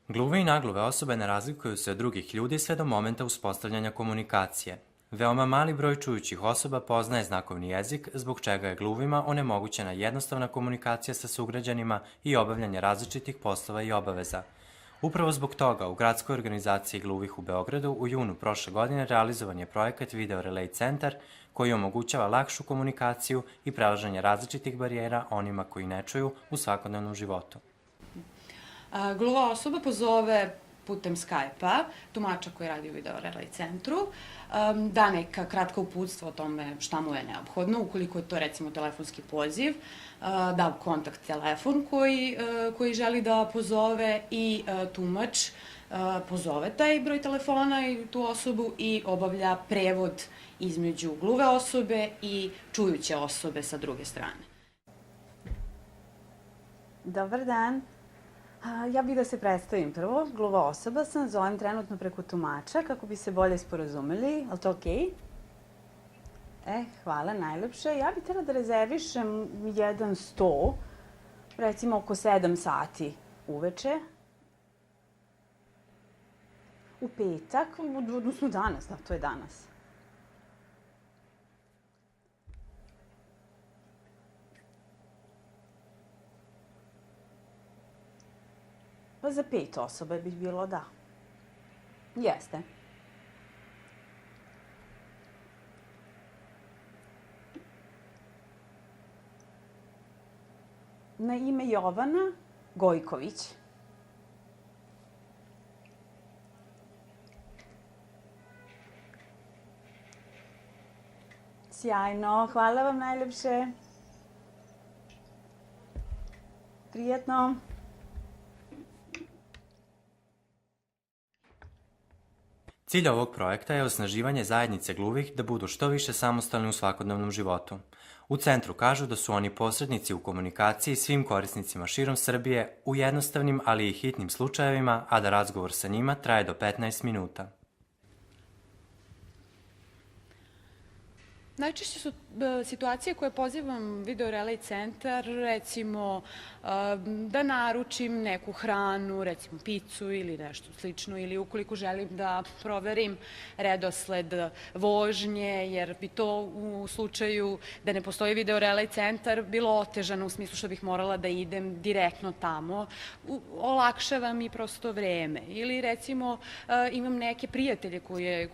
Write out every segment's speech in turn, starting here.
Gluve i nagluve osobe ne razlikuju se od drugih ljudi sve do momenta uspostavljanja komunikacije. Veoma mali broj čujućih osoba poznaje znakovni jezik, zbog čega je gluvima onemogućena jednostavna komunikacija sa sugrađanima i obavljanje različitih poslova i obaveza. Upravo zbog toga, u Gradskoj organizaciji gluvih u Beogradu u junu prošle godine realizovan je projekat Video Relay Centar, koji omogućava lakšu komunikaciju i prelaženje različitih barijera onima koji ne čuju u svakodnevnom životu. Gluva osoba pozove putem Skype-a tumača koji radi u Video Relay centru, da neka kratka uputstva o tome šta mu je neophodno, ukoliko je to recimo telefonski poziv, da kontakt telefon koji želi da pozove i tumač pozove taj broj telefona i tu osobu i obavlja prevod između gluve osobe i čujuće osobe sa druge strane. Dobar dan. Ja bih da se predstavim prvo. Gluva osoba sam, zovem trenutno preko tumača kako bi se bolje sporazumeli. Je li to okej? Hvala, najlepše. Ja bih htjela da rezervišem jedan sto, recimo oko 7 sati uveče. U petak, odnosno danas, da, to je danas. Pa za 5 osoba bi bilo, da. Jeste. Na ime Jovana Gojković. Sjajno, hvala vam najlepše. Prijetno. Cilj ovog projekta je osnaživanje zajednice gluvih da budu što više samostalni u svakodnevnom životu. U centru kažu da su oni posrednici u komunikaciji svim korisnicima širom Srbije u jednostavnim, ali i hitnim slučajevima, a da razgovor sa njima traje do 15 minuta. Najčešće su situacije koje pozivam Video Relay centar, recimo da naručim neku hranu, recimo picu ili nešto slično, ili ukoliko želim da proverim redosled vožnje, jer bi to u slučaju da ne postoji Video Relay centar bilo otežano u smislu što bih morala da idem direktno tamo. Olakšava mi prosto vreme. Ili recimo imam neke prijatelje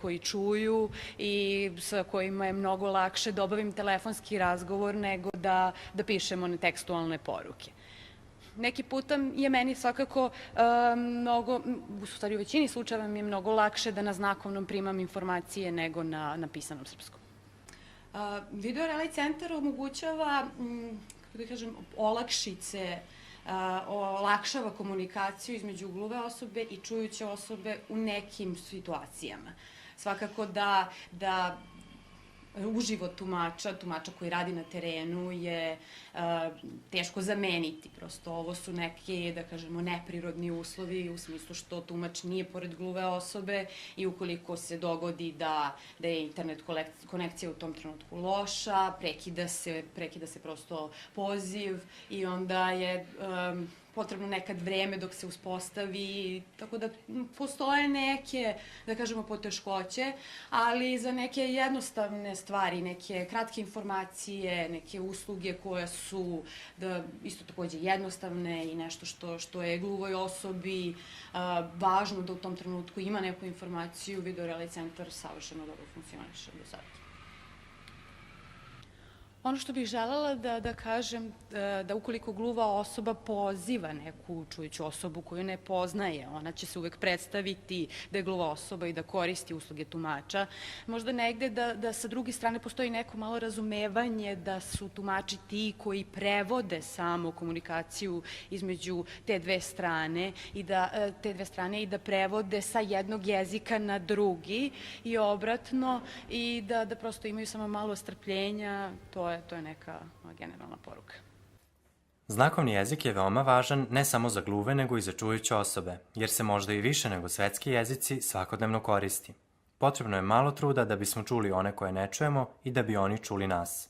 koji čuju i sa kojima je mnogo lakše da obavim telefonski razgovor nego da pišemo tekstualne poruke. Neki puta je meni svakako mnogo, u stvari u većini slučajeva mi je mnogo lakše da na znakovnom primam informacije nego na pisanom srpskom. Video Relay centar omogućava, kako da kažem, olakšice, olakšava komunikaciju između gluve osobe i čujuće osobe u nekim situacijama. Svakako da uživo tumača koji radi na terenu je teško zameniti. Prosto ovo su neki, da kažemo, neprirodni uslovi u smislu što tumač nije pored gluve osobe i ukoliko se dogodi da je internet konekcija u tom trenutku loša, prekida se prosto poziv i onda je potrebno nekad vreme dok se uspostavi, tako da postoje neke, da kažemo, poteškoće, ali za neke jednostavne stvari, neke kratke informacije, neke usluge koje su isto takođe jednostavne i nešto što je gluvoj osobi važno da u tom trenutku ima neku informaciju, Video Relay centar savršeno dobro funkcioniše do sada. Ono što bih želela da kažem, da ukoliko gluva osoba poziva neku čujuću osobu koju ne poznaje, ona će se uvek predstaviti da je gluva osoba i da koristi usluge tumača. Možda negde da sa druge strane postoji neko malo razumevanje da su tumači ti koji prevode samo komunikaciju između te dve strane i da prevode sa jednog jezika na drugi i obratno i da prosto imaju samo malo strpljenja. To je neka generalna poruka. Znakovni jezik je veoma važan ne samo za gluve nego i za čujuće osobe, jer se možda i više nego svetski jezici svakodnevno koristi. Potrebno je malo truda da bismo čuli one koje ne čujemo i da bi oni čuli nas.